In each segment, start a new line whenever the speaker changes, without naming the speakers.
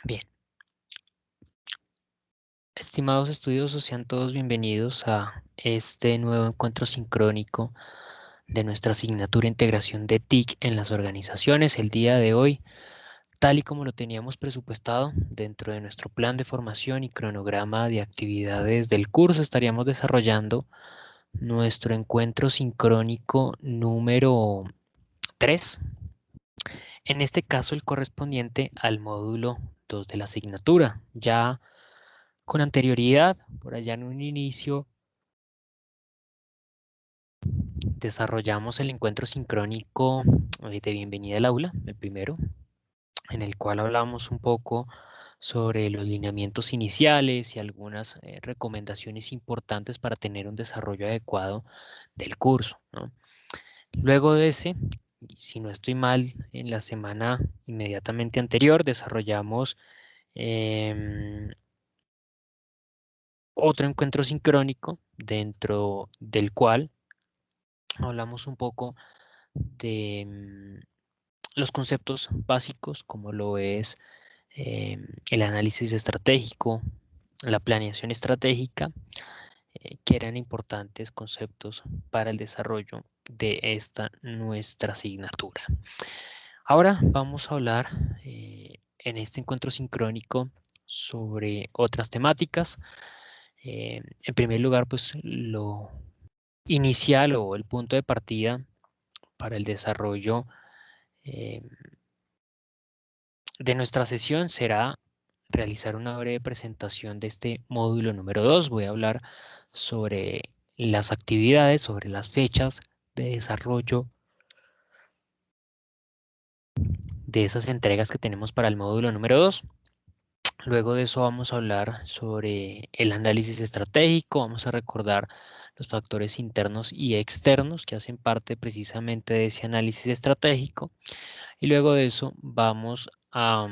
Bien, estimados estudiosos, sean todos bienvenidos a este nuevo encuentro sincrónico de nuestra asignatura Integración de TIC en las organizaciones. El día de hoy, tal y como lo teníamos presupuestado dentro de nuestro plan de formación y cronograma de actividades del curso, estaríamos desarrollando nuestro encuentro sincrónico número 3. En este caso, el correspondiente al módulo 2 de la asignatura. Ya con anterioridad, por allá en un inicio, desarrollamos el encuentro sincrónico de bienvenida al aula, el primero, en el cual hablamos un poco sobre los lineamientos iniciales y algunas recomendaciones importantes para tener un desarrollo adecuado del curso, ¿no? Luego de ese, si no estoy mal, en la semana inmediatamente anterior desarrollamos em, otro encuentro sincrónico dentro del cual hablamos un poco de los conceptos básicos, como lo es el análisis estratégico, la planeación estratégica, que eran importantes conceptos para el desarrollo de esta nuestra asignatura. Ahora vamos a hablar en este encuentro sincrónico sobre otras temáticas. En primer lugar, pues lo inicial o el punto de partida para el desarrollo eh, de nuestra sesión será realizar una breve presentación de este módulo número 2. Voy a hablar sobre las actividades, sobre las fechas de desarrollo de esas entregas que tenemos para el módulo número 2. Luego de eso vamos a hablar sobre el análisis estratégico, vamos a recordar los factores internos y externos que hacen parte precisamente de ese análisis estratégico. Y luego de eso vamos a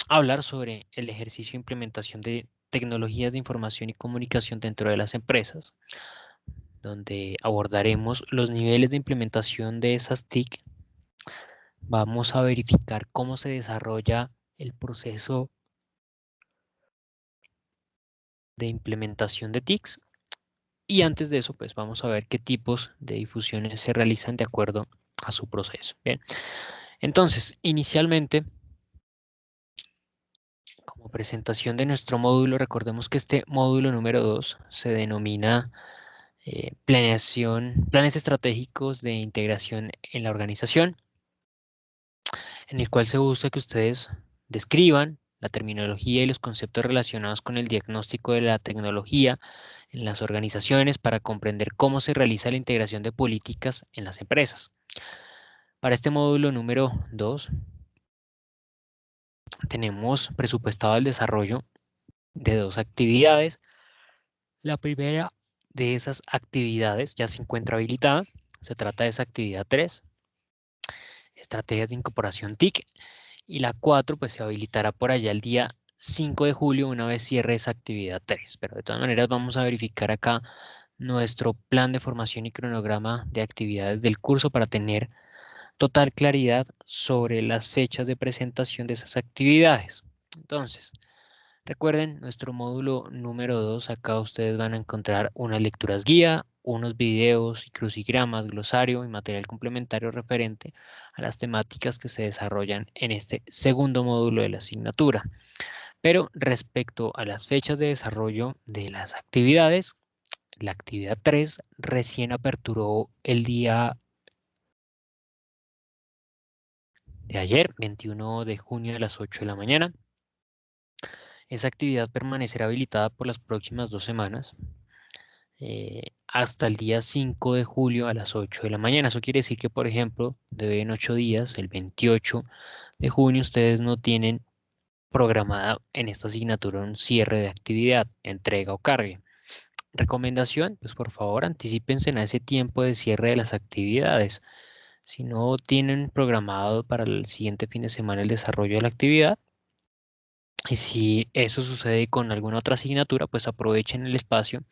hablar sobre el ejercicio de implementación de tecnologías de información y comunicación dentro de las empresas, donde abordaremos los niveles de implementación de esas TIC. Vamos a verificar cómo se desarrolla el proceso de implementación de TICs. Y antes de eso, pues vamos a ver qué tipos de difusiones se realizan de acuerdo a su proceso. Bien, entonces, inicialmente, como presentación de nuestro módulo, recordemos que este módulo número 2 se denomina planes estratégicos de integración en la organización, en el cual se busca que ustedes describan la terminología y los conceptos relacionados con el diagnóstico de la tecnología en las organizaciones para comprender cómo se realiza la integración de políticas en las empresas. Para este módulo número 2 tenemos presupuestado el desarrollo de dos actividades. La primera de esas actividades ya se encuentra habilitada. Se trata de esa actividad 3, estrategias de incorporación TIC, y la 4 pues se habilitará por allá el día 5 de julio una vez cierre esa actividad 3. Pero de todas maneras vamos a verificar acá nuestro plan de formación y cronograma de actividades del curso para tener total claridad sobre las fechas de presentación de esas actividades. Entonces, recuerden, nuestro módulo número 2, acá ustedes van a encontrar unas lecturas guía, unos videos y crucigramas, glosario y material complementario referente a las temáticas que se desarrollan en este segundo módulo de la asignatura. Pero respecto a las fechas de desarrollo de las actividades, la actividad 3 recién aperturó el día de ayer, 21 de junio a las 8 de la mañana. Esa actividad permanecerá habilitada por las próximas 2 semanas, hasta el día 5 de julio a las 8 de la mañana. Eso quiere decir que, por ejemplo, en 8 días, el 28 de junio, ustedes no tienen programada en esta asignatura un cierre de actividad, entrega o cargue. Recomendación, pues por favor anticípense a ese tiempo de cierre de las actividades. Si no tienen programado para el siguiente fin de semana el desarrollo de la actividad, y si eso sucede con alguna otra asignatura, pues aprovechen el espacio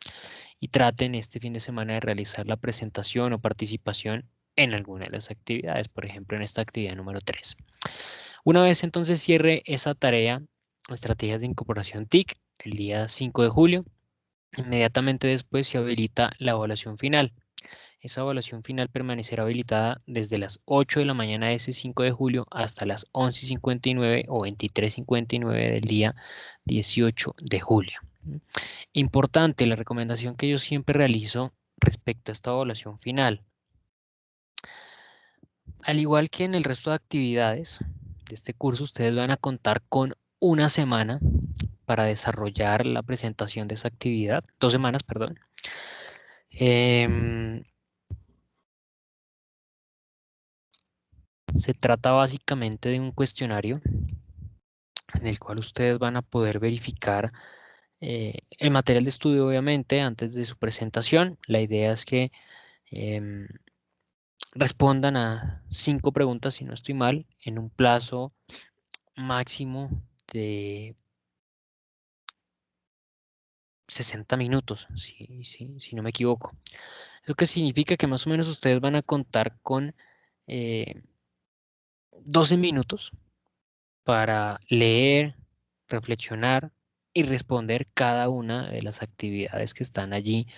y traten este fin de semana de realizar la presentación o participación en alguna de las actividades, por ejemplo en esta actividad número 3. Una vez entonces cierre esa tarea, estrategias de incorporación TIC, el día 5 de julio, inmediatamente después se habilita la evaluación final. Esa evaluación final permanecerá habilitada desde las 8 de la mañana de ese 5 de julio hasta las 11:59 o 23:59 del día 18 de julio. Importante, la recomendación que yo siempre realizo respecto a esta evaluación final. Al igual que en el resto de actividades de este curso, ustedes van a contar con una semana para desarrollar la presentación de esa actividad, 2 semanas, perdón. Se trata básicamente de un cuestionario en el cual ustedes van a poder verificar el material de estudio, obviamente, antes de su presentación. La idea es que em, respondan a 5 preguntas, si no estoy mal, en un plazo máximo de 60 minutos, si no me equivoco. Eso que significa que más o menos ustedes van a contar con 12 minutos para leer, reflexionar y responder cada una de las actividades que están allí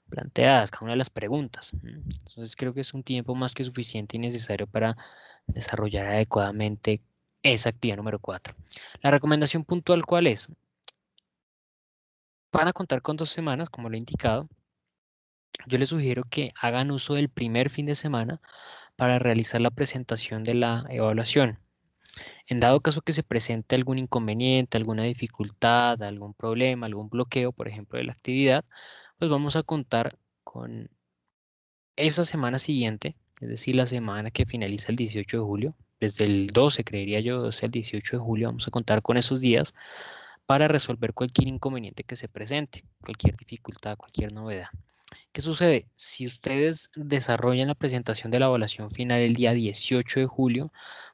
planteadas, cada una de las preguntas. Entonces creo que es un tiempo más que suficiente y necesario para desarrollar adecuadamente esa actividad número 4. La recomendación puntual, ¿cuál es? Van a contar con 2 semanas, como lo he indicado. Yo les sugiero que hagan uso del primer fin de semana para realizar la presentación de la evaluación. En dado caso que se presente algún inconveniente, alguna dificultad, algún problema, algún bloqueo, por ejemplo, de la actividad, pues vamos a contar con esa semana siguiente, es decir, la semana que finaliza el 18 de julio, desde el 12, creería yo, 12 al 18 de julio, vamos a contar con esos días para resolver cualquier inconveniente que se presente, cualquier dificultad, cualquier novedad. ¿Qué sucede? Si ustedes desarrollan la presentación de la evaluación final el día 18 de julio,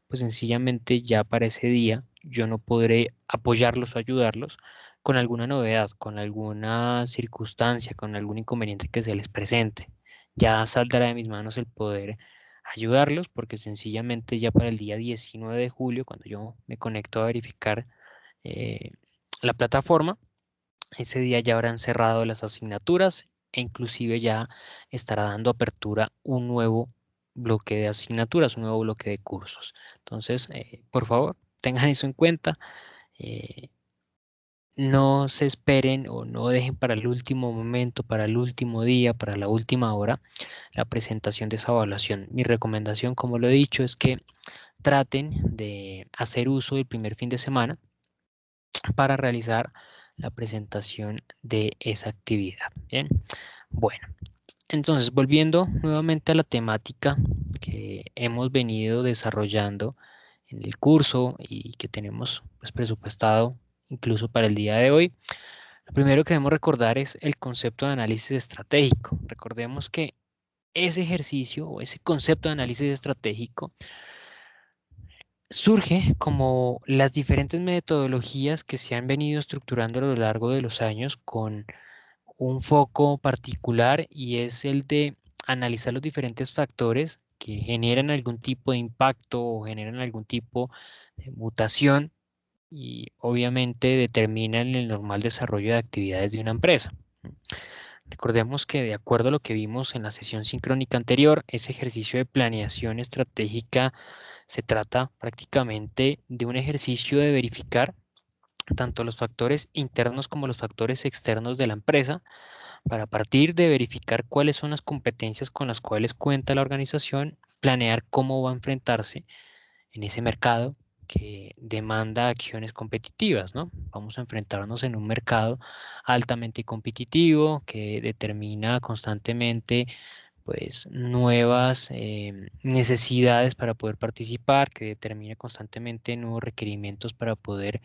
pues sencillamente ya para ese día yo no podré apoyarlos o ayudarlos con alguna novedad, con alguna circunstancia, con algún inconveniente que se les presente. Ya saldrá de mis manos el poder ayudarlos porque sencillamente ya para el día 19 de julio, cuando yo me conecto a verificar eh, la plataforma, ese día ya habrán cerrado las asignaturas e inclusive ya estará dando apertura un nuevo bloque de asignaturas, un nuevo bloque de cursos. Entonces, por favor, tengan eso en cuenta. eh, no se esperen o no dejen para el último momento, para el último día, para la última hora, la presentación de esa evaluación. Mi recomendación, como lo he dicho, es que traten de hacer uso del primer fin de semana para realizar la presentación de esa actividad. Bien, bueno, entonces volviendo nuevamente a la temática que hemos venido desarrollando en el curso y que tenemos pues, presupuestado incluso para el día de hoy, lo primero que debemos recordar es el concepto de análisis estratégico. Recordemos que ese ejercicio o ese concepto de análisis estratégico surge como las diferentes metodologías que se han venido estructurando a lo largo de los años con un foco particular y es el de analizar los diferentes factores que generan algún tipo de impacto o generan algún tipo de mutación y obviamente determinan el normal desarrollo de actividades de una empresa. Recordemos que de acuerdo a lo que vimos en la sesión sincrónica anterior, ese ejercicio de planeación estratégica se trata prácticamente de un ejercicio de verificar tanto los factores internos como los factores externos de la empresa para partir de verificar cuáles son las competencias con las cuales cuenta la organización, planear cómo va a enfrentarse en ese mercado que demanda acciones competitivas, ¿no? Vamos a enfrentarnos en un mercado altamente competitivo que determina constantemente pues nuevas necesidades para poder participar, que determina constantemente nuevos requerimientos para poder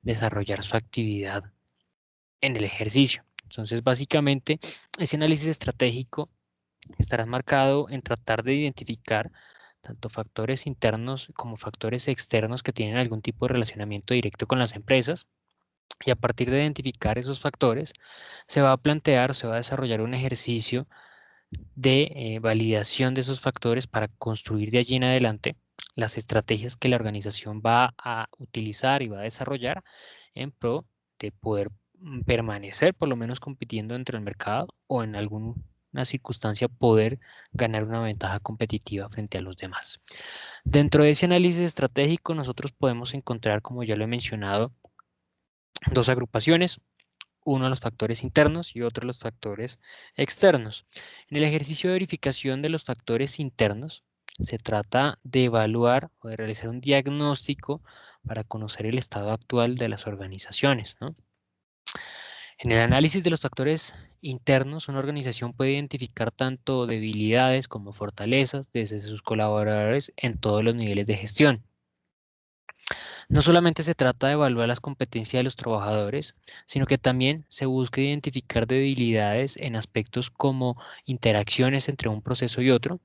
desarrollar su actividad en el ejercicio. Entonces, básicamente, ese análisis estratégico estará marcado en tratar de identificar tanto factores internos como factores externos que tienen algún tipo de relacionamiento directo con las empresas. Y a partir de identificar esos factores, se va a plantear, se va a desarrollar un ejercicio de validación de esos factores para construir de allí en adelante las estrategias que la organización va a utilizar y va a desarrollar en pro de poder permanecer por lo menos compitiendo dentro del mercado o en alguna circunstancia poder ganar una ventaja competitiva frente a los demás. Dentro de ese análisis estratégico nosotros podemos encontrar, como ya lo he mencionado, dos agrupaciones, uno de los factores internos y otro de los factores externos. En el ejercicio de verificación de los factores internos, se trata de evaluar o de realizar un diagnóstico para conocer el estado actual de las organizaciones, ¿no? En el análisis de los factores internos, una organización puede identificar tanto debilidades como fortalezas desde sus colaboradores en todos los niveles de gestión. No solamente se trata de evaluar las competencias de los trabajadores, sino que también se busca identificar debilidades en aspectos como interacciones entre un proceso y otro,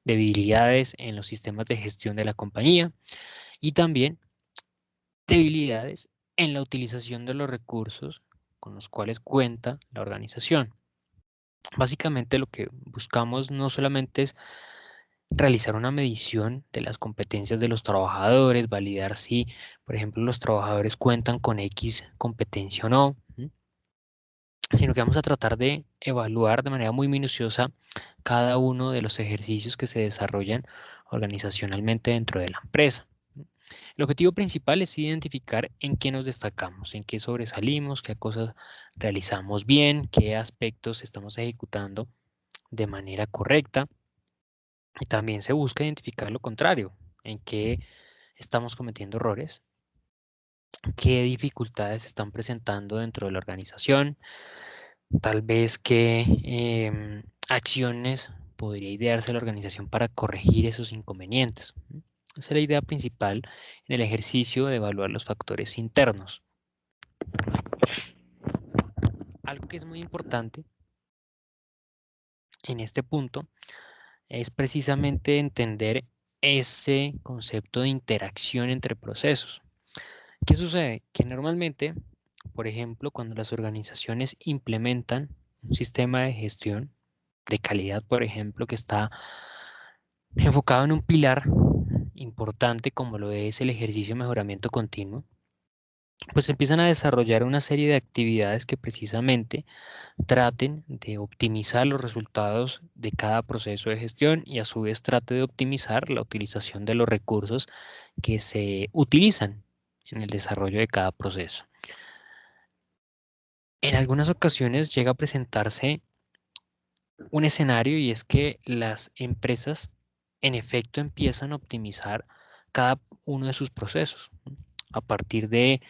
debilidades en los sistemas de gestión de la compañía y también debilidades en la utilización de los recursos con los cuales cuenta la organización. Básicamente lo que buscamos no solamente es realizar una medición de las competencias de los trabajadores, validar si, por ejemplo, los trabajadores cuentan con X competencia o no, sino que vamos a tratar de evaluar de manera muy minuciosa cada uno de los ejercicios que se desarrollan organizacionalmente dentro de la empresa. El objetivo principal es identificar en qué nos destacamos, en qué sobresalimos, qué cosas realizamos bien, qué aspectos estamos ejecutando de manera correcta. Y también se busca identificar lo contrario, en qué estamos cometiendo errores, qué dificultades se están presentando dentro de la organización, tal vez qué acciones podría idearse la organización para corregir esos inconvenientes. Esa es la idea principal en el ejercicio de evaluar los factores internos. Algo que es muy importante en este punto es precisamente entender ese concepto de interacción entre procesos. ¿Qué sucede? Que normalmente, por ejemplo, cuando las organizaciones implementan un sistema de gestión de calidad, por ejemplo, que está enfocado en un pilar importante como lo es el ejercicio de mejoramiento continuo, pues empiezan a desarrollar una serie de actividades que precisamente traten de optimizar los resultados de cada proceso de gestión y a su vez trate de optimizar la utilización de los recursos que se utilizan en el desarrollo de cada proceso. En algunas ocasiones llega a presentarse un escenario y es que las empresas en efecto empiezan a optimizar cada uno de sus procesos a partir de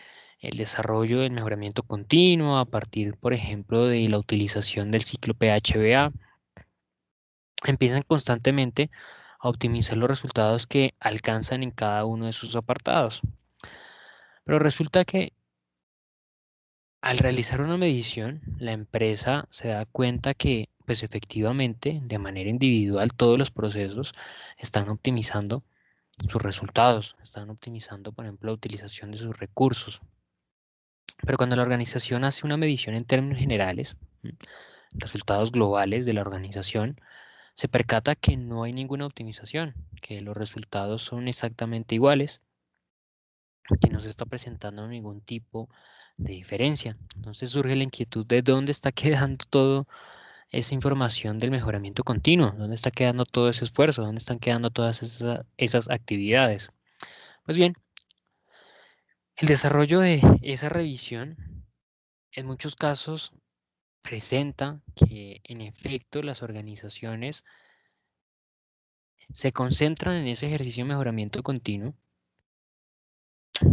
el desarrollo del mejoramiento continuo, a partir, por ejemplo, de la utilización del ciclo PHBA, empiezan constantemente a optimizar los resultados que alcanzan en cada uno de sus apartados. Pero resulta que al realizar una medición, la empresa se da cuenta que, pues efectivamente, de manera individual, todos los procesos están optimizando sus resultados, están optimizando, por ejemplo, la utilización de sus recursos. Pero cuando la organización hace una medición en términos generales, resultados globales de la organización, se percata que no hay ninguna optimización, que los resultados son exactamente iguales, que no se está presentando ningún tipo de diferencia. Entonces surge la inquietud de dónde está quedando toda esa información del mejoramiento continuo, dónde está quedando todo ese esfuerzo, dónde están quedando todas esas actividades. Pues bien, el desarrollo de esa revisión en muchos casos presenta que en efecto las organizaciones se concentran en ese ejercicio de mejoramiento continuo,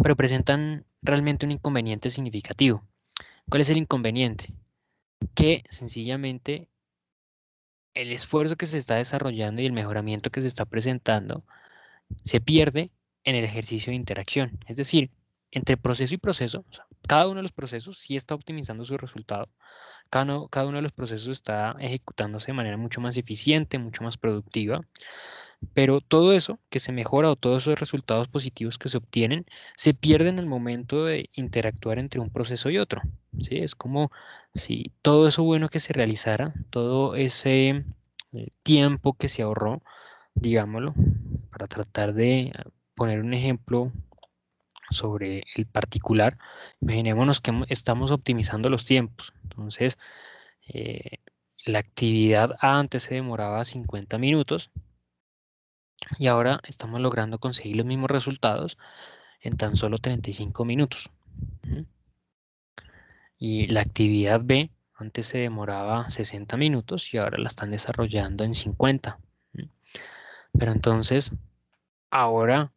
pero presentan realmente un inconveniente significativo. ¿Cuál es el inconveniente? Que sencillamente el esfuerzo que se está desarrollando y el mejoramiento que se está presentando se pierde en el ejercicio de interacción. Es decir, entre proceso y proceso, o sea, cada uno de los procesos sí está optimizando su resultado. Cada uno de los procesos está ejecutándose de manera mucho más eficiente, mucho más productiva. Pero todo eso que se mejora o todos esos resultados positivos que se obtienen se pierden al momento de interactuar entre un proceso y otro. ¿Sí? Es como si todo eso bueno que se realizara, todo ese tiempo que se ahorró, digámoslo, para tratar de poner un ejemplo sobre el particular, imaginémonos que estamos optimizando los tiempos. Entonces, eh, la actividad A antes se demoraba 50 minutos y ahora estamos logrando conseguir los mismos resultados en tan solo 35 minutos. Y la actividad B antes se demoraba 60 minutos y ahora la están desarrollando en 50. Pero entonces, ahora,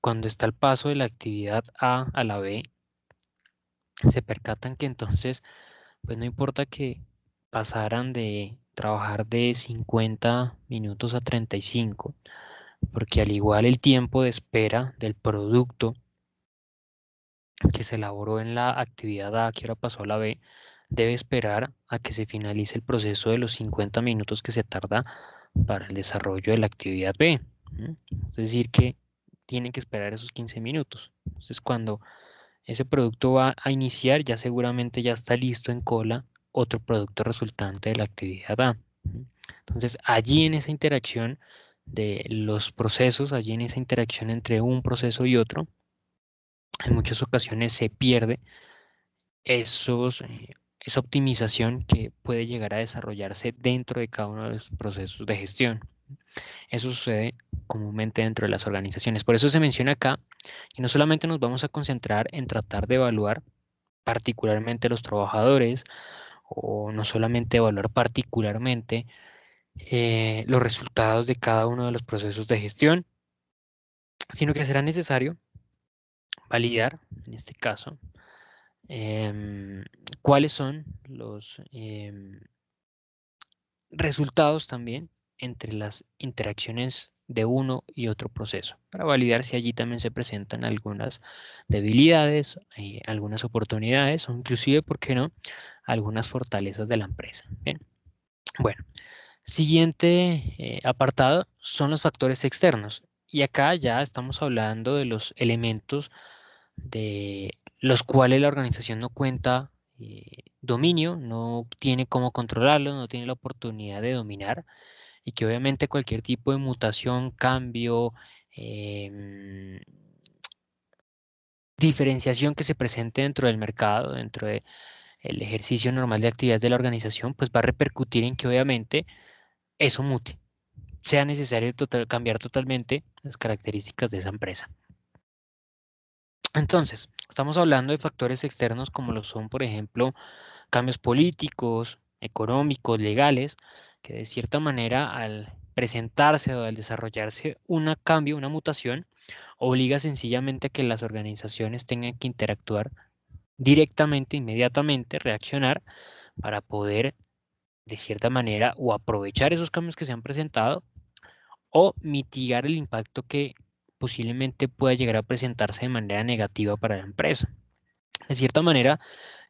cuando está el paso de la actividad A a la B, se percatan que entonces, pues no importa que pasaran de trabajar de 50 minutos a 35, porque al igual el tiempo de espera del producto que se elaboró en la actividad A, que ahora pasó a la B, debe esperar a que se finalice el proceso de los 50 minutos que se tarda para el desarrollo de la actividad B. Es decir, que tienen que esperar esos 15 minutos. Entonces, cuando ese producto va a iniciar, ya seguramente ya está listo en cola otro producto resultante de la actividad A. Entonces, allí en esa interacción de los procesos, allí en esa interacción entre un proceso y otro, en muchas ocasiones se pierde esa optimización que puede llegar a desarrollarse dentro de cada uno de los procesos de gestión. Eso sucede comúnmente dentro de las organizaciones. Por eso se menciona acá que no solamente nos vamos a concentrar en tratar de evaluar particularmente los trabajadores o no solamente evaluar particularmente los resultados de cada uno de los procesos de gestión, sino que será necesario validar, en este caso, cuáles son los resultados también entre las interacciones de uno y otro proceso, para validar si allí también se presentan algunas debilidades, algunas oportunidades o inclusive, ¿por qué no?, algunas fortalezas de la empresa. Bien, bueno, siguiente apartado son los factores externos. Y acá ya estamos hablando de los elementos de los cuales la organización no cuenta dominio, no tiene cómo controlarlo, no tiene la oportunidad de dominar y que obviamente cualquier tipo de mutación, cambio, diferenciación que se presente dentro del mercado, dentro del ejercicio normal de actividades de la organización, pues va a repercutir en que obviamente eso mute, sea necesario cambiar totalmente las características de esa empresa. Entonces, estamos hablando de factores externos como lo son, por ejemplo, cambios políticos, económicos, legales, que de cierta manera al presentarse o al desarrollarse un cambio, una mutación, obliga sencillamente a que las organizaciones tengan que interactuar directamente, inmediatamente, reaccionar para poder, de cierta manera, o aprovechar esos cambios que se han presentado o mitigar el impacto que posiblemente pueda llegar a presentarse de manera negativa para la empresa. De cierta manera,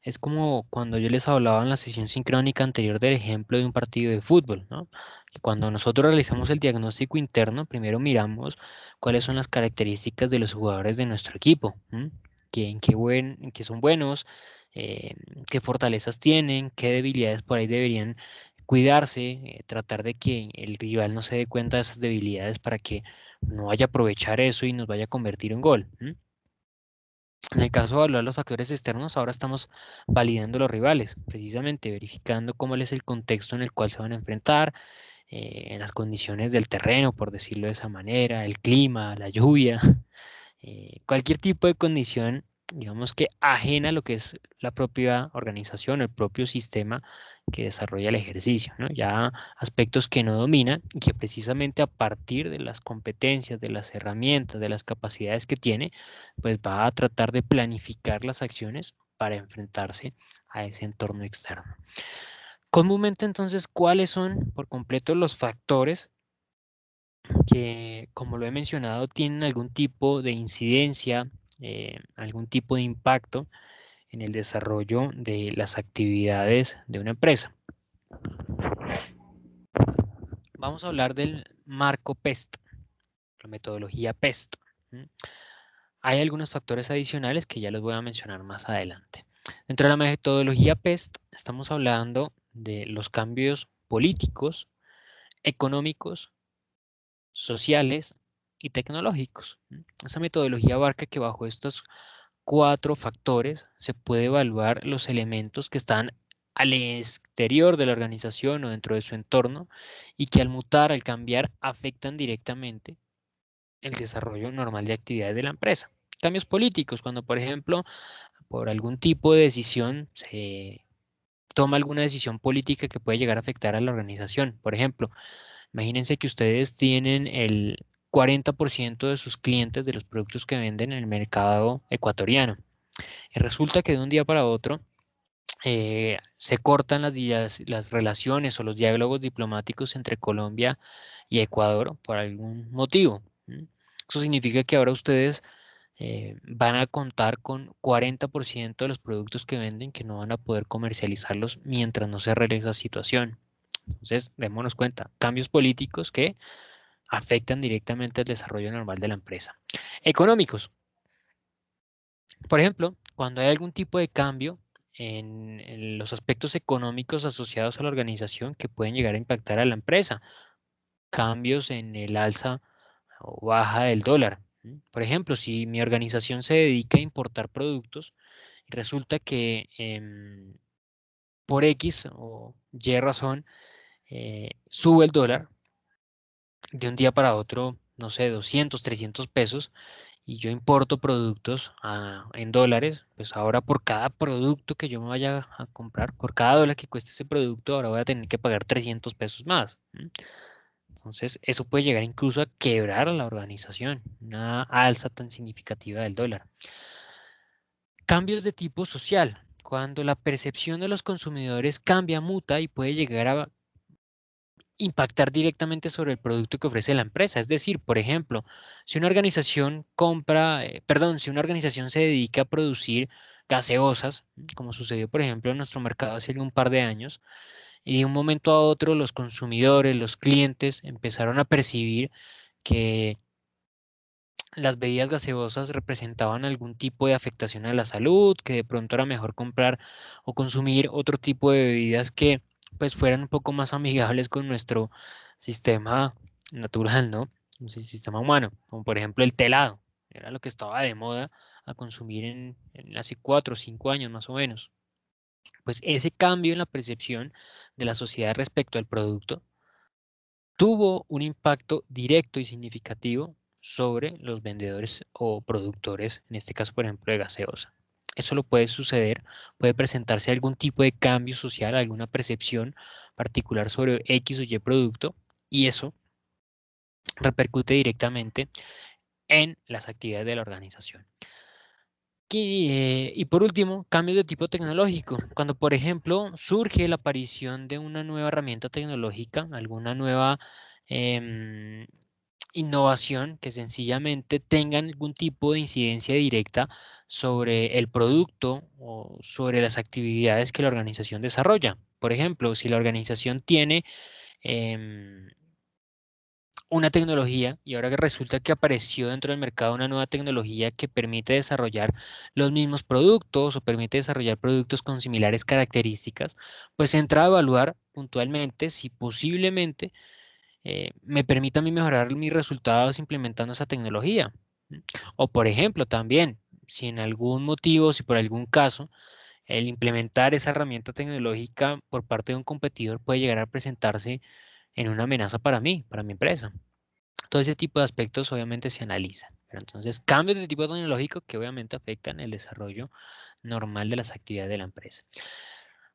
es como cuando yo les hablaba en la sesión sincrónica anterior del ejemplo de un partido de fútbol, ¿no? Que cuando nosotros realizamos el diagnóstico interno, primero miramos cuáles son las características de los jugadores de nuestro equipo, en qué son buenos, eh, qué fortalezas tienen, qué debilidades por ahí deberían cuidarse, tratar de que el rival no se dé cuenta de esas debilidades para que no vaya a aprovechar eso y nos vaya a convertir en gol. En el caso de evaluar los factores externos, ahora estamos validando los rivales, precisamente verificando cómo es el contexto en el cual se van a enfrentar, en las condiciones del terreno, por decirlo de esa manera, el clima, la lluvia, cualquier tipo de condición, digamos que ajena a lo que es la propia organización, el propio sistema que desarrolla el ejercicio, ¿no? Ya aspectos que no domina y que precisamente a partir de las competencias, de las herramientas, de las capacidades que tiene, pues va a tratar de planificar las acciones para enfrentarse a ese entorno externo. Comúnmente entonces, ¿cuáles son por completo los factores que, como lo he mencionado, tienen algún tipo de incidencia, algún tipo de impacto en el desarrollo de las actividades de una empresa? Vamos a hablar del marco PEST, la metodología PEST. Hay algunos factores adicionales que ya los voy a mencionar más adelante. Dentro de la metodología PEST estamos hablando de los cambios políticos, económicos sociales y tecnológicos. Esa metodología abarca que bajo estos 4 factores se puede evaluar los elementos que están al exterior de la organización o dentro de su entorno y que al mutar, al cambiar, afectan directamente el desarrollo normal de actividades de la empresa. Cambios políticos, cuando por ejemplo por algún tipo de decisión se toma alguna decisión política que puede llegar a afectar a la organización. Por ejemplo, imagínense que ustedes tienen el 40% de sus clientes de los productos que venden en el mercado ecuatoriano. Y resulta que de un día para otro se cortan las relaciones o los diálogos diplomáticos entre Colombia y Ecuador por algún motivo. Eso significa que ahora ustedes van a contar con 40% de los productos que venden que no van a poder comercializarlos mientras no se arregle esa situación. Entonces, démonos cuenta, cambios políticos que afectan directamente el desarrollo normal de la empresa. Económicos. Por ejemplo, cuando hay algún tipo de cambio en los aspectos económicos asociados a la organización que pueden llegar a impactar a la empresa, cambios en el alza o baja del dólar. Por ejemplo, si mi organización se dedica a importar productos y resulta que por X o Y razón sube el dólar de un día para otro, no sé, 200, 300 pesos, y yo importo productos en dólares, pues ahora por cada producto que yo me vaya a comprar, por cada dólar que cueste ese producto, ahora voy a tener que pagar 300 pesos más. Entonces, eso puede llegar incluso a quebrar a la organización, una alza tan significativa del dólar. Cambios de tipo social. Cuando la percepción de los consumidores cambia, muta y puede llegar a impactar directamente sobre el producto que ofrece la empresa. Es decir, por ejemplo, si una organización si una organización se dedica a producir gaseosas, como sucedió, por ejemplo, en nuestro mercado hace un par de años, y de un momento a otro los consumidores, los clientes empezaron a percibir que las bebidas gaseosas representaban algún tipo de afectación a la salud, que de pronto era mejor comprar o consumir otro tipo de bebidas que pues fueran un poco más amigables con nuestro sistema natural, ¿no? Sistema humano, como por ejemplo el telado, era lo que estaba de moda a consumir en hace 4 o 5 años más o menos. Pues ese cambio en la percepción de la sociedad respecto al producto tuvo un impacto directo y significativo sobre los vendedores o productores, en este caso, por ejemplo, de gaseosa. Eso lo puede suceder, puede presentarse algún tipo de cambio social, alguna percepción particular sobre X o Y producto, y eso repercute directamente en las actividades de la organización. Y por último, cambios de tipo tecnológico. Cuando, por ejemplo, surge la aparición de una nueva herramienta tecnológica, alguna nueva em, innovación que sencillamente tenga algún tipo de incidencia directa sobre el producto o sobre las actividades que la organización desarrolla. Por ejemplo, si la organización tiene em, una tecnología y ahora que resulta que apareció dentro del mercado una nueva tecnología que permite desarrollar los mismos productos o permite desarrollar productos con similares características, pues entra a evaluar puntualmente si posiblemente me permita a mí mejorar mis resultados implementando esa tecnología. O por ejemplo, también, si en algún motivo, si por algún caso, el implementar esa herramienta tecnológica por parte de un competidor puede llegar a presentarse en una amenaza para mí, para mi empresa. Todo ese tipo de aspectos obviamente se analizan. Pero entonces, cambios de tipo tecnológico que obviamente afectan el desarrollo normal de las actividades de la empresa.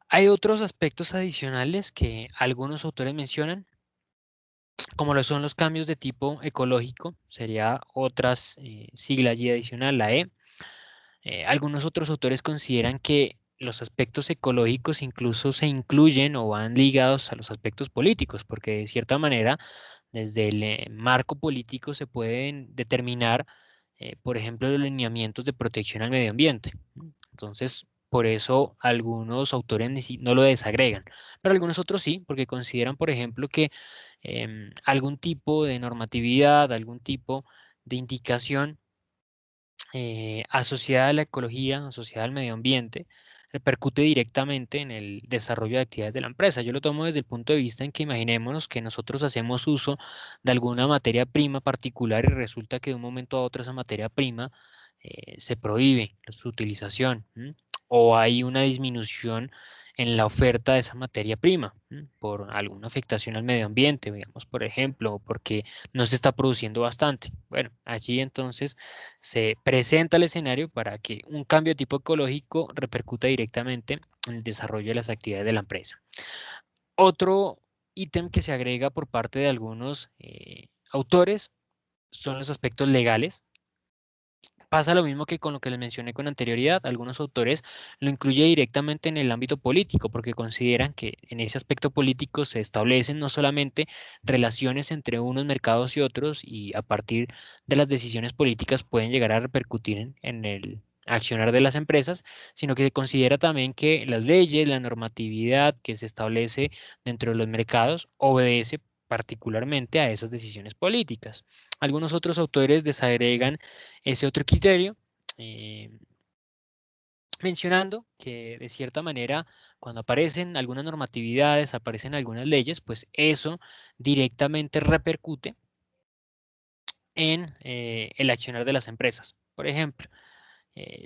Hay otros aspectos adicionales que algunos autores mencionan, como lo son los cambios de tipo ecológico, sería otras sigla allí adicional, la E. Algunos otros autores consideran que los aspectos ecológicos incluso se incluyen o van ligados a los aspectos políticos, porque de cierta manera desde el marco político se pueden determinar, por ejemplo, los lineamientos de protección al medio ambiente. Entonces, por eso algunos autores no lo desagregan, pero algunos otros sí, porque consideran, por ejemplo, que algún tipo de normatividad, algún tipo de indicación asociada a la ecología, asociada al medio ambiente, repercute directamente en el desarrollo de actividades de la empresa. Yo lo tomo desde el punto de vista en que imaginémonos que nosotros hacemos uso de alguna materia prima particular y resulta que de un momento a otro esa materia prima se prohíbe su utilización, o hay una disminución en la oferta de esa materia prima, por alguna afectación al medio ambiente, digamos, por ejemplo, o porque no se está produciendo bastante. Bueno, allí entonces se presenta el escenario para que un cambio de tipo ecológico repercuta directamente en el desarrollo de las actividades de la empresa. Otro ítem que se agrega por parte de algunos autores son los aspectos legales. Pasa lo mismo que con lo que les mencioné con anterioridad. Algunos autores lo incluyen directamente en el ámbito político porque consideran que en ese aspecto político se establecen no solamente relaciones entre unos mercados y otros y a partir de las decisiones políticas pueden llegar a repercutir en el accionar de las empresas, sino que se considera también que las leyes, la normatividad que se establece dentro de los mercados obedece particularmente a esas decisiones políticas. Algunos otros autores desagregan ese otro criterio, eh, mencionando que de cierta manera, cuando aparecen algunas normatividades, aparecen algunas leyes, pues eso directamente repercute en el accionar de las empresas. Por ejemplo,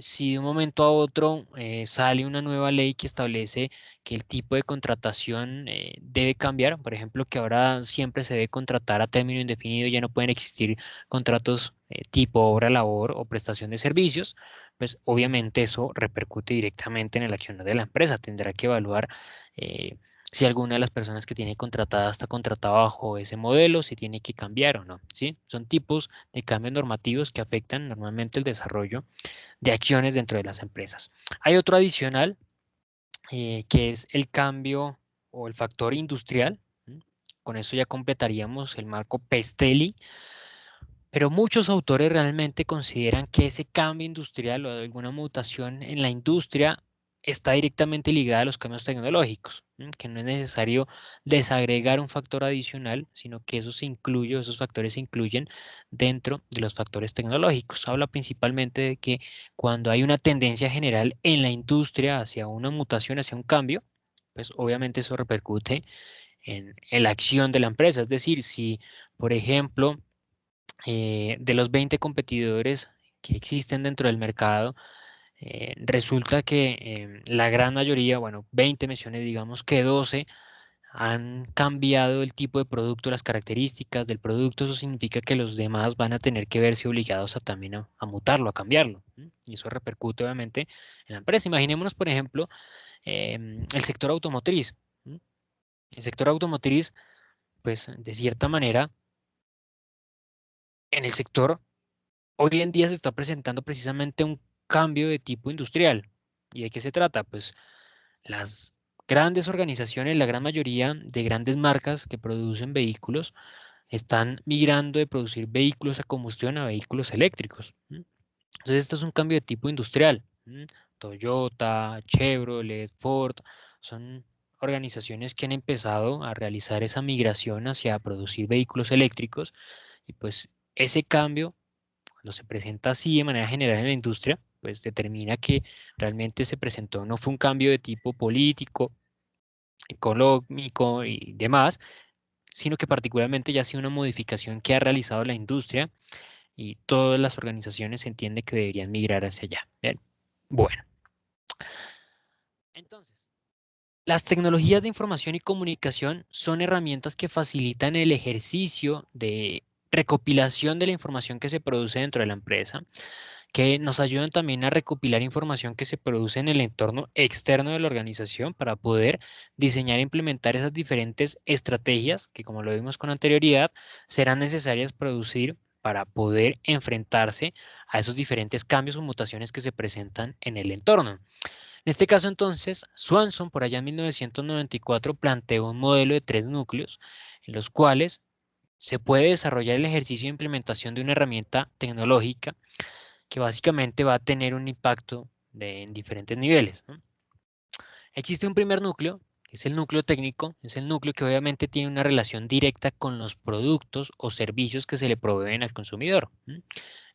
si de un momento a otro sale una nueva ley que establece que el tipo de contratación debe cambiar, por ejemplo, que ahora siempre se debe contratar a término indefinido, ya no pueden existir contratos tipo obra-labor o prestación de servicios, pues obviamente eso repercute directamente en el accionar de la empresa. Tendrá que evaluar eh, si alguna de las personas que tiene contratada está contratada bajo ese modelo, si tiene que cambiar o no, ¿sí? Son tipos de cambios normativos que afectan normalmente el desarrollo de acciones dentro de las empresas. Hay otro adicional que es el cambio o el factor industrial. Con eso ya completaríamos el marco Pestelli, pero muchos autores realmente consideran que ese cambio industrial o alguna mutación en la industria está directamente ligada a los cambios tecnológicos, que no es necesario desagregar un factor adicional, sino que eso se incluye, esos factores se incluyen dentro de los factores tecnológicos. Habla principalmente de que cuando hay una tendencia general en la industria hacia una mutación, hacia un cambio, pues obviamente eso repercute en la acción de la empresa. Es decir, si, por ejemplo, de los 20 competidores que existen dentro del mercado, resulta que la gran mayoría, bueno, 20 mencioné, digamos que 12 han cambiado el tipo de producto, las características del producto. Eso significa que los demás van a tener que verse obligados a también a mutarlo, a cambiarlo. Y eso repercute obviamente en la empresa. Imaginémonos, por ejemplo, el sector automotriz. ¿m? El sector automotriz, pues de cierta manera, en el sector hoy en día se está presentando precisamente un cambio de tipo industrial. ¿Y de qué se trata? Pues las grandes organizaciones, la gran mayoría de grandes marcas que producen vehículos, están migrando de producir vehículos a combustión a vehículos eléctricos. Entonces, esto es un cambio de tipo industrial. Toyota, Chevrolet, Ford, son organizaciones que han empezado a realizar esa migración hacia producir vehículos eléctricos y pues ese cambio cuando se presenta así de manera general en la industria, pues determina que realmente se presentó no fue un cambio de tipo político, económico y demás, sino que particularmente ya ha sido una modificación que ha realizado la industria y todas las organizaciones entienden que deberían migrar hacia allá. Bien. Bueno, entonces, las tecnologías de información y comunicación son herramientas que facilitan el ejercicio de recopilación de la información que se produce dentro de la empresa, que nos ayudan también a recopilar información que se produce en el entorno externo de la organización para poder diseñar e implementar esas diferentes estrategias que, como lo vimos con anterioridad, serán necesarias producir para poder enfrentarse a esos diferentes cambios o mutaciones que se presentan en el entorno. En este caso, entonces, Swanson, por allá en 1994, planteó un modelo de 3 núcleos en los cuales se puede desarrollar el ejercicio de implementación de una herramienta tecnológica que básicamente va a tener un impacto en diferentes niveles, ¿no? Existe un primer núcleo, que es el núcleo técnico, es el núcleo que obviamente tiene una relación directa con los productos o servicios que se le proveen al consumidor.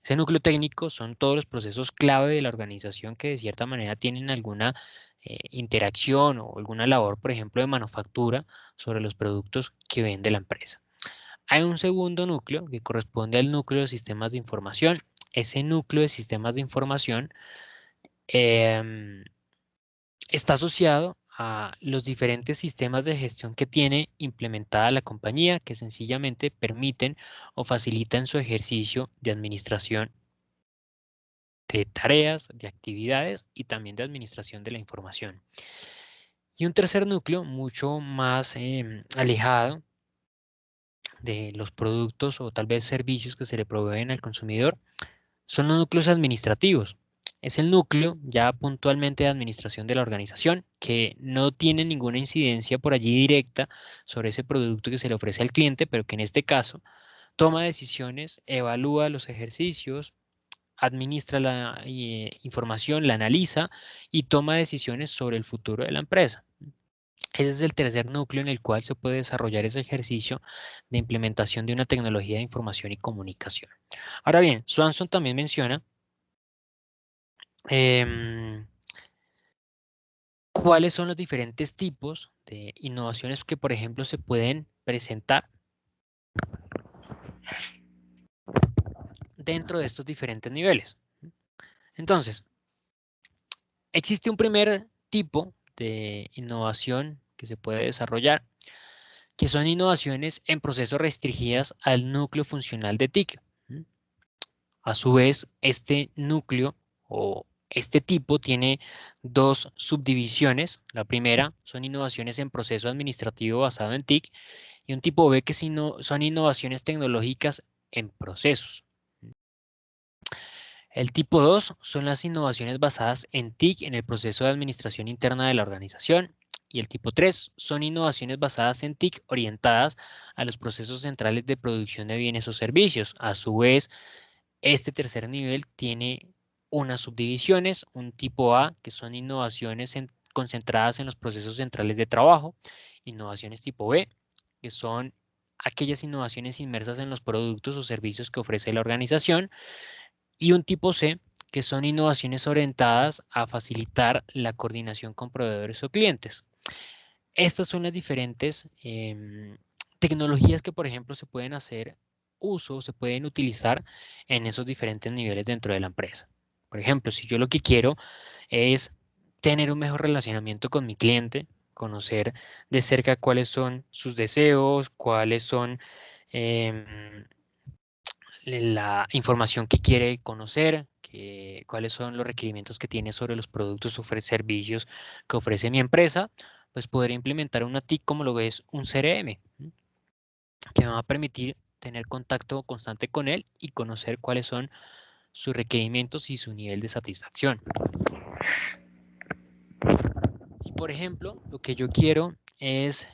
Ese núcleo técnico son todos los procesos clave de la organización que de cierta manera tienen alguna interacción o alguna labor, por ejemplo, de manufactura sobre los productos que vende la empresa. Hay un segundo núcleo que corresponde al núcleo de sistemas de información. Ese núcleo de sistemas de información está asociado a los diferentes sistemas de gestión que tiene implementada la compañía, que sencillamente permiten o facilitan su ejercicio de administración de tareas, de actividades y también de administración de la información. Y un tercer núcleo, mucho más alejado de los productos o tal vez servicios que se le proveen al consumidor, son los núcleos administrativos. Es el núcleo ya puntualmente de administración de la organización que no tiene ninguna incidencia por allí directa sobre ese producto que se le ofrece al cliente, pero que en este caso toma decisiones, evalúa los ejercicios, administra la información, la analiza y toma decisiones sobre el futuro de la empresa. Ese es el tercer núcleo en el cual se puede desarrollar ese ejercicio de implementación de una tecnología de información y comunicación. Ahora bien, Swanson también menciona cuáles son los diferentes tipos de innovaciones que, por ejemplo, se pueden presentar dentro de estos diferentes niveles. Entonces, existe un primer tipo de innovación que se puede desarrollar, que son innovaciones en procesos restringidas al núcleo funcional de TIC. A su vez, este núcleo o este tipo tiene dos subdivisiones. La primera son innovaciones en proceso administrativo basado en TIC y un tipo B que son innovaciones tecnológicas en procesos. El tipo 2 son las innovaciones basadas en TIC en el proceso de administración interna de la organización. Y el tipo 3 son innovaciones basadas en TIC orientadas a los procesos centrales de producción de bienes o servicios. A su vez, este tercer nivel tiene unas subdivisiones, un tipo A, que son innovaciones concentradas en los procesos centrales de trabajo, innovaciones tipo B, que son aquellas innovaciones inmersas en los productos o servicios que ofrece la organización, y un tipo C, que son innovaciones orientadas a facilitar la coordinación con proveedores o clientes. Estas son las diferentes tecnologías que, por ejemplo, se pueden hacer uso, se pueden utilizar en esos diferentes niveles dentro de la empresa. Por ejemplo, si yo lo que quiero es tener un mejor relacionamiento con mi cliente, conocer de cerca cuáles son sus deseos, cuáles son la información que quiere conocer, cuáles son los requerimientos que tiene sobre los productos o servicios que ofrece mi empresa, pues podré implementar una TIC como lo es un CRM, que me va a permitir tener contacto constante con él y conocer cuáles son sus requerimientos y su nivel de satisfacción. Si, por ejemplo, lo que yo quiero es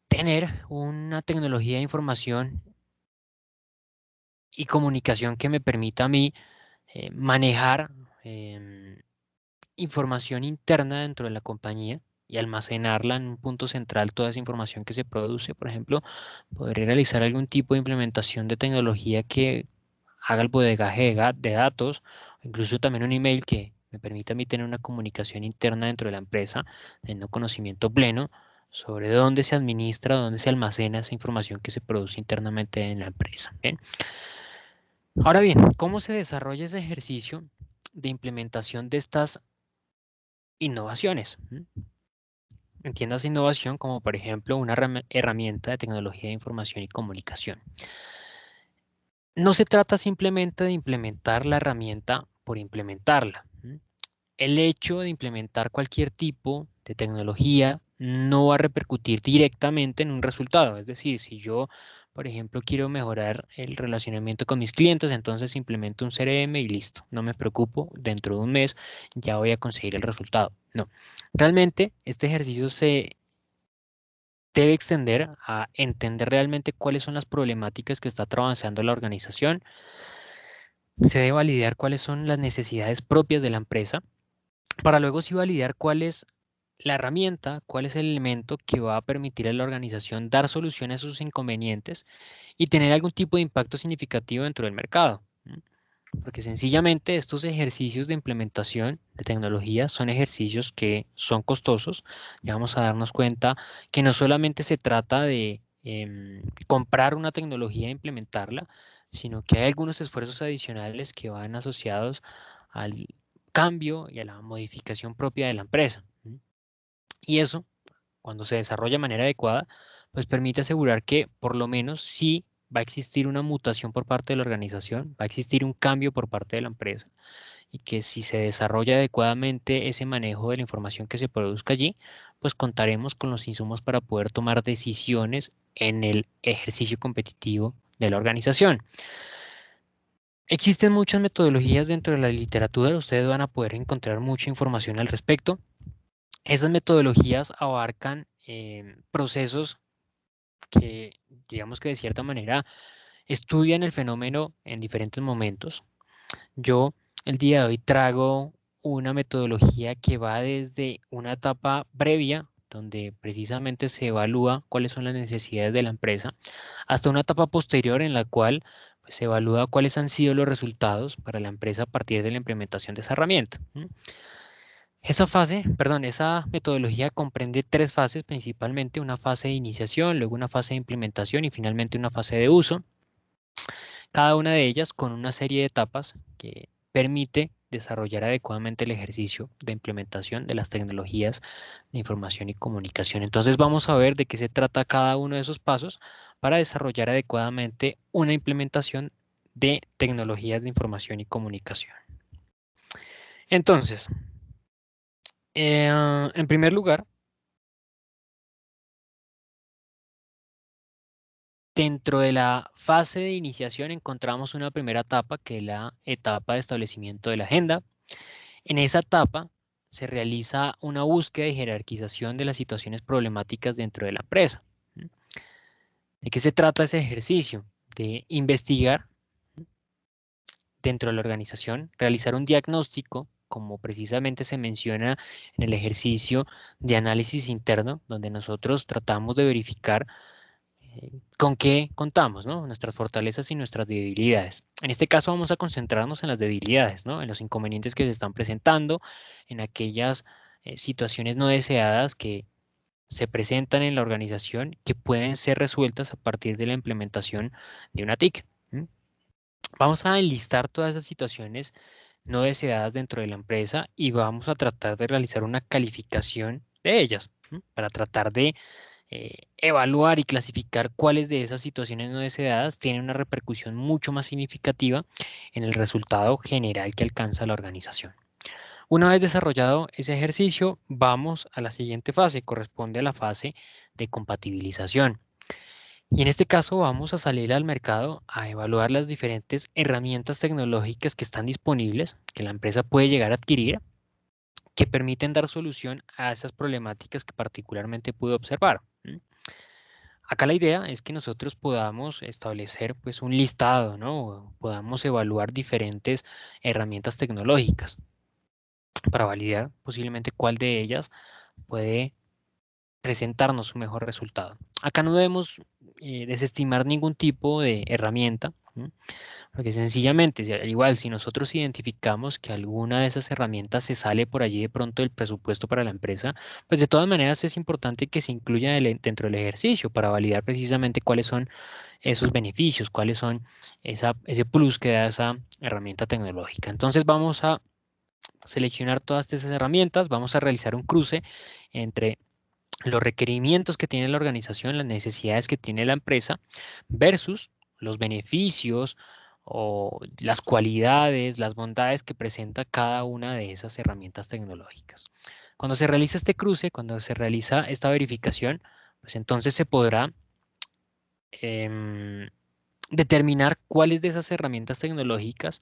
tener una tecnología de información y comunicación que me permita a mí manejar información interna dentro de la compañía y almacenarla en un punto central, toda esa información que se produce. Por ejemplo, podría realizar algún tipo de implementación de tecnología que haga el bodegaje de datos, o incluso también un email que me permita a mí tener una comunicación interna dentro de la empresa, teniendo conocimiento pleno sobre dónde se administra, dónde se almacena esa información que se produce internamente en la empresa. ¿Bien? Ahora bien, ¿cómo se desarrolla ese ejercicio de implementación de estas innovaciones? Entiendas innovación como, por ejemplo, una herramienta de tecnología de información y comunicación. No se trata simplemente de implementar la herramienta por implementarla. El hecho de implementar cualquier tipo de tecnología no va a repercutir directamente en un resultado. Es decir, si yo, por ejemplo, quiero mejorar el relacionamiento con mis clientes, entonces implemento un CRM y listo. No me preocupo, dentro de un mes ya voy a conseguir el resultado. No, realmente este ejercicio se debe extender a entender realmente cuáles son las problemáticas que está atravesando la organización. Se debe validar cuáles son las necesidades propias de la empresa para luego sí validar cuál es la herramienta, cuál es el elemento que va a permitir a la organización dar soluciones a sus inconvenientes y tener algún tipo de impacto significativo dentro del mercado. Porque sencillamente estos ejercicios de implementación de tecnología son ejercicios que son costosos. Ya vamos a darnos cuenta que no solamente se trata de comprar una tecnología e implementarla, sino que hay algunos esfuerzos adicionales que van asociados al cambio y a la modificación propia de la empresa. Y eso, cuando se desarrolla de manera adecuada, pues permite asegurar que por lo menos sí va a existir una mutación por parte de la organización, va a existir un cambio por parte de la empresa y que si se desarrolla adecuadamente ese manejo de la información que se produzca allí, pues contaremos con los insumos para poder tomar decisiones en el ejercicio competitivo de la organización. Existen muchas metodologías dentro de la literatura, ustedes van a poder encontrar mucha información al respecto. Esas metodologías abarcan procesos que, digamos que de cierta manera, estudian el fenómeno en diferentes momentos. Yo el día de hoy traigo una metodología que va desde una etapa previa, donde precisamente se evalúa cuáles son las necesidades de la empresa, hasta una etapa posterior en la cual pues, se evalúa cuáles han sido los resultados para la empresa a partir de la implementación de esa herramienta. Esa metodología comprende tres fases principalmente, una fase de iniciación, luego una fase de implementación y finalmente una fase de uso. Cada una de ellas con una serie de etapas que permite desarrollar adecuadamente el ejercicio de implementación de las tecnologías de información y comunicación. Entonces vamos a ver de qué se trata cada uno de esos pasos para desarrollar adecuadamente una implementación de tecnologías de información y comunicación. Entonces, en primer lugar, dentro de la fase de iniciación encontramos una primera etapa que es la etapa de establecimiento de la agenda. En esa etapa se realiza una búsqueda y jerarquización de las situaciones problemáticas dentro de la empresa. ¿De qué se trata ese ejercicio? De investigar dentro de la organización, realizar un diagnóstico, como precisamente se menciona en el ejercicio de análisis interno, donde nosotros tratamos de verificar con qué contamos, ¿no? Nuestras fortalezas y nuestras debilidades. En este caso vamos a concentrarnos en las debilidades, ¿no? En los inconvenientes que se están presentando, en aquellas situaciones no deseadas que se presentan en la organización que pueden ser resueltas a partir de la implementación de una TIC. ¿M? Vamos a enlistar todas esas situaciones no deseadas dentro de la empresa y vamos a tratar de realizar una calificación de ellas, para tratar de evaluar y clasificar cuáles de esas situaciones no deseadas tienen una repercusión mucho más significativa en el resultado general que alcanza la organización. Una vez desarrollado ese ejercicio, vamos a la siguiente fase, corresponde a la fase de compatibilización. Y en este caso vamos a salir al mercado a evaluar las diferentes herramientas tecnológicas que están disponibles, que la empresa puede llegar a adquirir, que permiten dar solución a esas problemáticas que particularmente pude observar. Acá la idea es que nosotros podamos establecer pues un listado, ¿no? Podamos evaluar diferentes herramientas tecnológicas para validar posiblemente cuál de ellas puede presentarnos un mejor resultado. Acá no debemos desestimar ningún tipo de herramienta, ¿no? Porque sencillamente, al igual si nosotros identificamos que alguna de esas herramientas se sale por allí de pronto del presupuesto para la empresa, pues de todas maneras es importante que se incluya dentro del ejercicio para validar precisamente cuáles son esos beneficios, cuáles son ese plus que da esa herramienta tecnológica. Entonces vamos a seleccionar todas esas herramientas, vamos a realizar un cruce entre los requerimientos que tiene la organización, las necesidades que tiene la empresa versus los beneficios o las cualidades, las bondades que presenta cada una de esas herramientas tecnológicas. Cuando se realiza este cruce, cuando se realiza esta verificación, pues entonces se podrá em, determinar cuáles de esas herramientas tecnológicas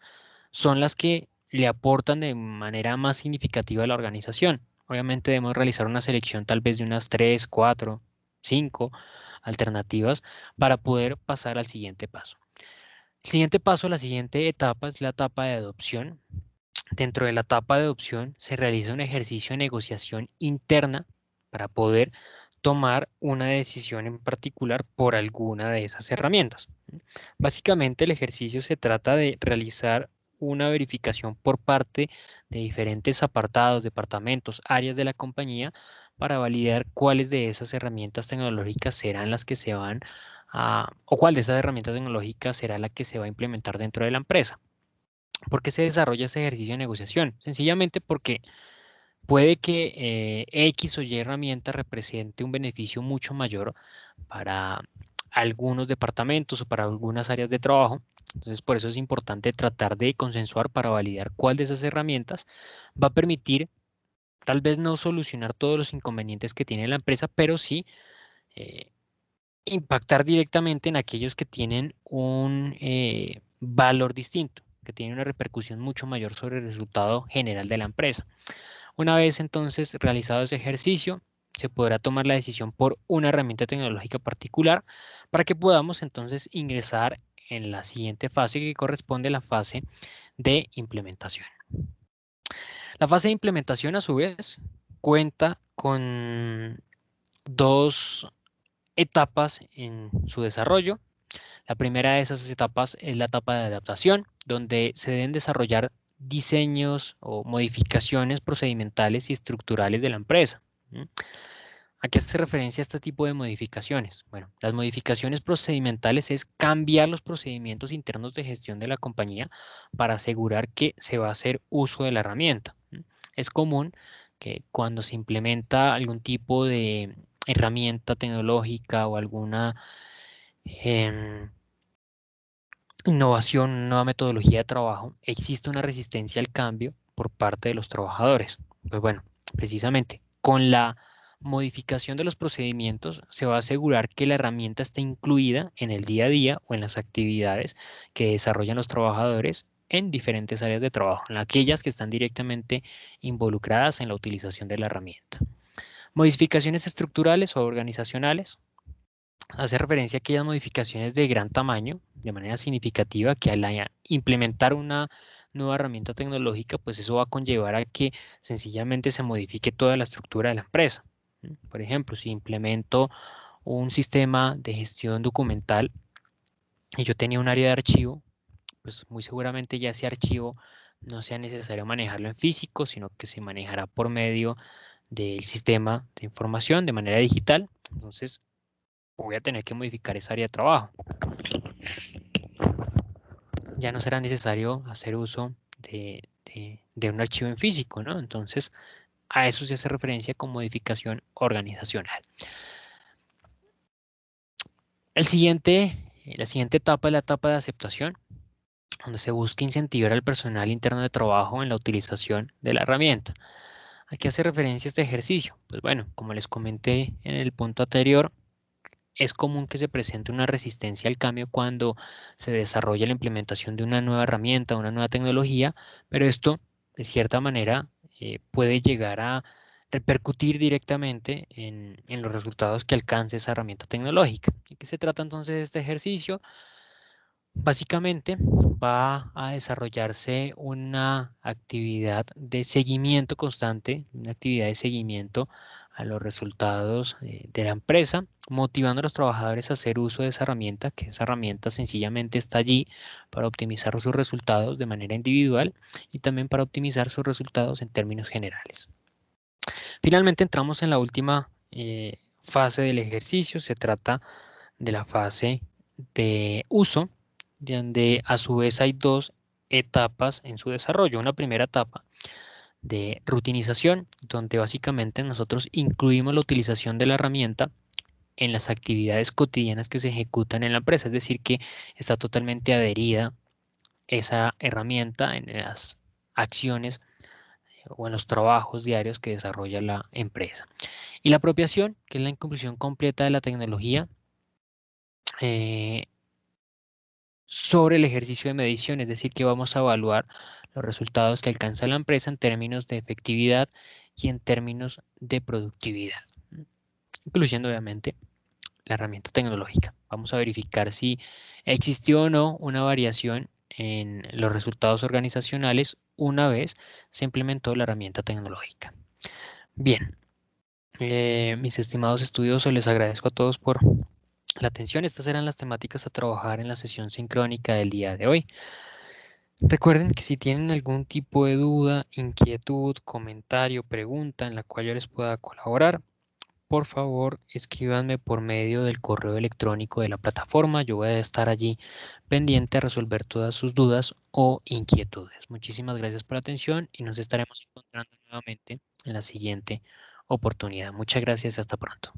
son las que le aportan de manera más significativa a la organización. Obviamente debemos realizar una selección tal vez de unas 3, 4, 5 alternativas para poder pasar al siguiente paso. El siguiente paso, la siguiente etapa es la etapa de adopción. Dentro de la etapa de adopción se realiza un ejercicio de negociación interna para poder tomar una decisión en particular por alguna de esas herramientas. Básicamente el ejercicio se trata de realizar una verificación por parte de diferentes apartados, departamentos, áreas de la compañía para validar cuáles de esas herramientas tecnológicas serán las que se van a, o cuál de esas herramientas tecnológicas será la que se va a implementar dentro de la empresa. ¿Por qué se desarrolla este ejercicio de negociación? Sencillamente porque puede que X o Y herramienta represente un beneficio mucho mayor para algunos departamentos o para algunas áreas de trabajo. Entonces, por eso es importante tratar de consensuar para validar cuál de esas herramientas va a permitir, tal vez no solucionar todos los inconvenientes que tiene la empresa, pero sí eh, impactar directamente en aquellos que tienen un valor distinto, que tienen una repercusión mucho mayor sobre el resultado general de la empresa. Una vez entonces realizado ese ejercicio, se podrá tomar la decisión por una herramienta tecnológica particular para que podamos entonces ingresar en la siguiente fase que corresponde a la fase de implementación. La fase de implementación a su vez cuenta con dos etapas en su desarrollo. La primera de esas etapas es la etapa de adaptación, donde se deben desarrollar diseños o modificaciones procedimentales y estructurales de la empresa. ¿Mm? ¿A qué hace referencia este tipo de modificaciones? Bueno, las modificaciones procedimentales es cambiar los procedimientos internos de gestión de la compañía para asegurar que se va a hacer uso de la herramienta. ¿Mm? Es común que cuando se implementa algún tipo de herramienta tecnológica o alguna em, innovación, nueva metodología de trabajo, existe una resistencia al cambio por parte de los trabajadores. Pues bueno, precisamente con la modificación de los procedimientos se va a asegurar que la herramienta esté incluida en el día a día o en las actividades que desarrollan los trabajadores en diferentes áreas de trabajo, en aquellas que están directamente involucradas en la utilización de la herramienta. Modificaciones estructurales o organizacionales hace referencia a aquellas modificaciones de gran tamaño, de manera significativa, que al implementar una nueva herramienta tecnológica, pues eso va a conllevar a que sencillamente se modifique toda la estructura de la empresa. Por ejemplo, si implemento un sistema de gestión documental y yo tenía un área de archivo, pues muy seguramente ya ese archivo no sea necesario manejarlo en físico, sino que se manejará por medio del sistema de información de manera digital. Entonces, voy a tener que modificar esa área de trabajo. Ya no será necesario hacer uso de un archivo en físico, ¿no? Entonces, a eso se hace referencia con modificación organizacional. La siguiente etapa es la etapa de aceptación, donde se busca incentivar al personal interno de trabajo en la utilización de la herramienta. ¿A qué hace referencia este ejercicio? Pues bueno, como les comenté en el punto anterior, es común que se presente una resistencia al cambio cuando se desarrolla la implementación de una nueva herramienta, una nueva tecnología, pero esto, de cierta manera, puede llegar a repercutir directamente en los resultados que alcance esa herramienta tecnológica. ¿De qué se trata entonces este ejercicio? Básicamente va a desarrollarse una actividad de seguimiento constante, una actividad de seguimiento a los resultados de la empresa, motivando a los trabajadores a hacer uso de esa herramienta, que esa herramienta sencillamente está allí para optimizar sus resultados de manera individual y también para optimizar sus resultados en términos generales. Finalmente entramos en la última fase del ejercicio, se trata de la fase de uso, donde a su vez hay dos etapas en su desarrollo. Una primera etapa de rutinización, donde básicamente nosotros incluimos la utilización de la herramienta en las actividades cotidianas que se ejecutan en la empresa, es decir, que está totalmente adherida esa herramienta en las acciones o en los trabajos diarios que desarrolla la empresa. Y la apropiación, que es la inclusión completa de la tecnología eh, sobre el ejercicio de medición, es decir, que vamos a evaluar los resultados que alcanza la empresa en términos de efectividad y en términos de productividad, incluyendo obviamente la herramienta tecnológica. Vamos a verificar si existió o no una variación en los resultados organizacionales una vez se implementó la herramienta tecnológica. Bien, mis estimados estudiosos, les agradezco a todos por la atención. Estas eran las temáticas a trabajar en la sesión sincrónica del día de hoy. Recuerden que si tienen algún tipo de duda, inquietud, comentario, pregunta en la cual yo les pueda colaborar, por favor escríbanme por medio del correo electrónico de la plataforma. Yo voy a estar allí pendiente a resolver todas sus dudas o inquietudes. Muchísimas gracias por la atención y nos estaremos encontrando nuevamente en la siguiente oportunidad. Muchas gracias, hasta pronto.